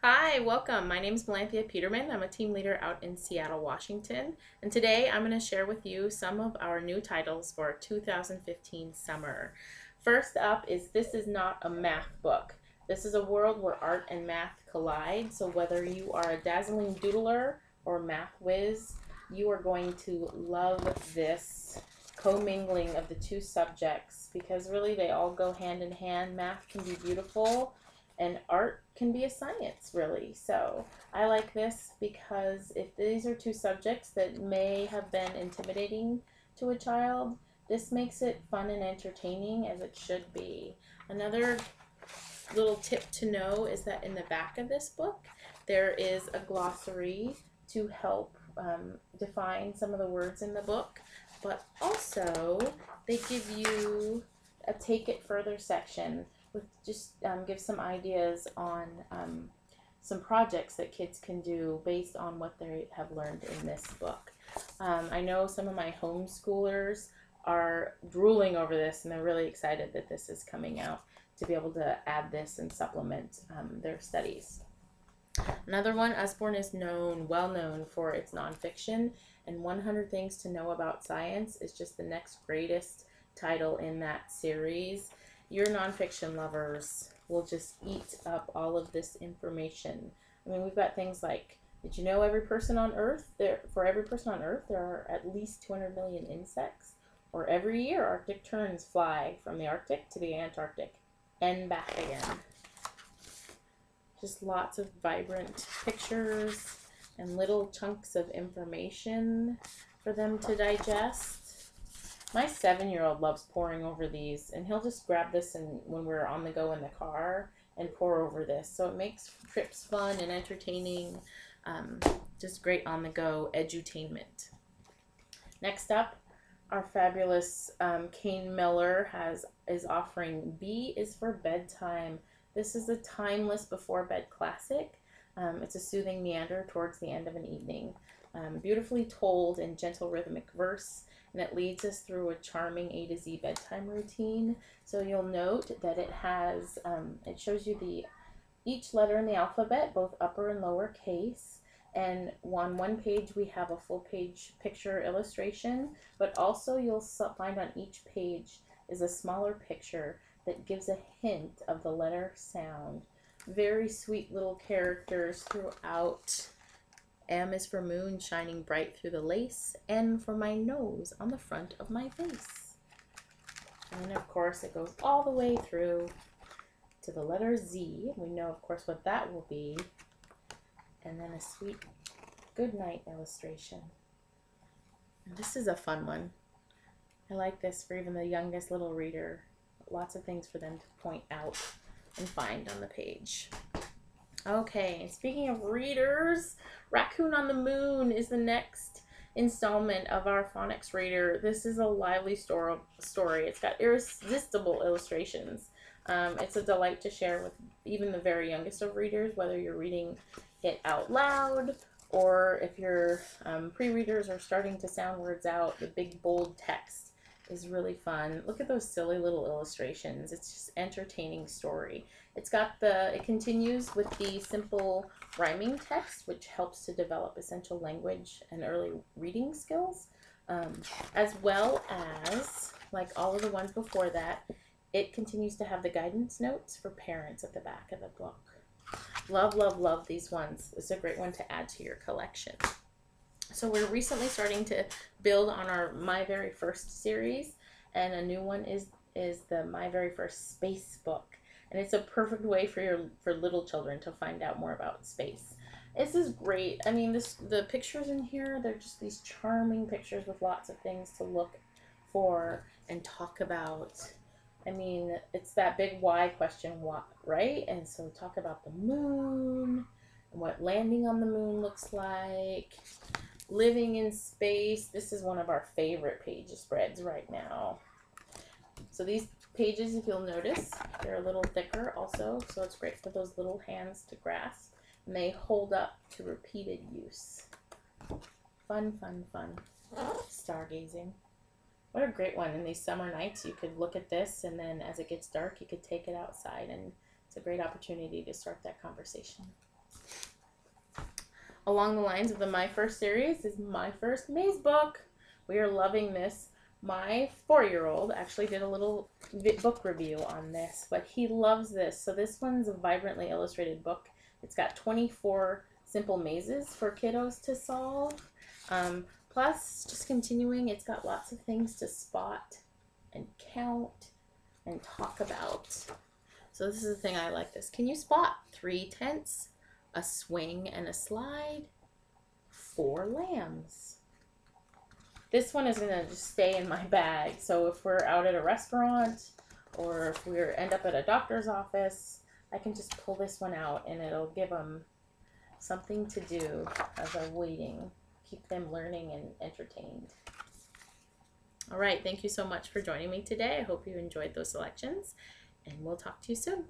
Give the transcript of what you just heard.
Hi, welcome. My name is Melanthea Peterman. I'm a team leader out in Seattle, Washington. And today I'm going to share with you some of our new titles for 2015 summer. First up is This Is Not a Math Book. This is a world where art and math collide. So whether you are a dazzling doodler or math whiz, you are going to love this commingling of the two subjects because really they all go hand in hand. Math can be beautiful and art can be a science, really. So I like this because if these are two subjects that may have been intimidating to a child, this makes it fun and entertaining as it should be. Another little tip to know is that in the back of this book there is a glossary to help define some of the words in the book, but also they give you a take it further section with just give some ideas on some projects that kids can do based on what they have learned in this book. I know some of my homeschoolers are drooling over this and they're really excited that this is coming out to be able to add this and supplement their studies. Another one, Usborn is well known for its nonfiction, and 100 Things to Know About Science is just the next greatest title in that series. Your nonfiction lovers will just eat up all of this information. I mean, we've got things like, did you know for every person on Earth, there are at least 200 million insects? Or every year, Arctic terns fly from the Arctic to the Antarctic and back again. Just lots of vibrant pictures and little chunks of information for them to digest. My 7-year-old loves poring over these, and he'll just grab this and when we're on the go in the car and pour over this. So it makes trips fun and entertaining, just great on the go edutainment. Next up, our fabulous Kane Miller is offering B is for Bedtime. This is a timeless before bed classic. It's a soothing meander towards the end of an evening. Beautifully told in gentle rhythmic verse, and it leads us through a charming A to Z bedtime routine. So you'll note that it has, it shows you each letter in the alphabet, both upper and lower case. And on one page we have a full page picture illustration, but also you'll find on each page is a smaller picture that gives a hint of the letter sound. Very sweet little characters throughout. M is for moon shining bright through the lace. N for my nose on the front of my face. And then of course it goes all the way through to the letter Z. We know of course what that will be. And then a sweet good night illustration. And this is a fun one. I like this for even the youngest little reader. Lots of things for them to point out and find on the page. Okay, speaking of readers, Raccoon on the Moon is the next installment of our phonics reader. This is a lively story. It's got irresistible illustrations. It's a delight to share with even the very youngest of readers, whether you're reading it out loud or if your pre-readers are starting to sound words out. The big bold text is really fun. Look at those silly little illustrations. It's just entertaining story. It continues with the simple rhyming text, which helps to develop essential language and early reading skills, as well as, like all of the ones before that, it continues to have the guidance notes for parents at the back of the book. Love, love, love these ones. It's a great one to add to your collection. So we're recently starting to build on our My Very First series, and a new one is the My Very First Space book. And it's a perfect way for little children to find out more about space. This is great. I mean, the pictures in here, they're just these charming pictures with lots of things to look for and talk about. I mean, it's that big why question, what, right? And so talk about the moon and what landing on the moon looks like. Living in space. This is one of our favorite page spreads right now. So these pages, if you'll notice, they're a little thicker also, so it's great for those little hands to grasp, and they hold up to repeated use. Fun, fun, fun. Stargazing. What a great one. In these summer nights, you could look at this, and then as it gets dark, you could take it outside, and it's a great opportunity to start that conversation. Along the lines of the My First series is My First Maze book. We are loving this. My 4-year-old actually did a little book review on this, but he loves this. So this one's a vibrantly illustrated book. It's got 24 simple mazes for kiddos to solve. Plus, just continuing, it's got lots of things to spot and count and talk about. So this is the thing I like this. Can you spot 3 tents, a swing and a slide, 4 lambs? This one is gonna just stay in my bag. So if we're out at a restaurant or if we end up at a doctor's office, I can just pull this one out and it'll give them something to do as they're waiting. Keep them learning and entertained. All right, thank you so much for joining me today. I hope you enjoyed those selections, and we'll talk to you soon.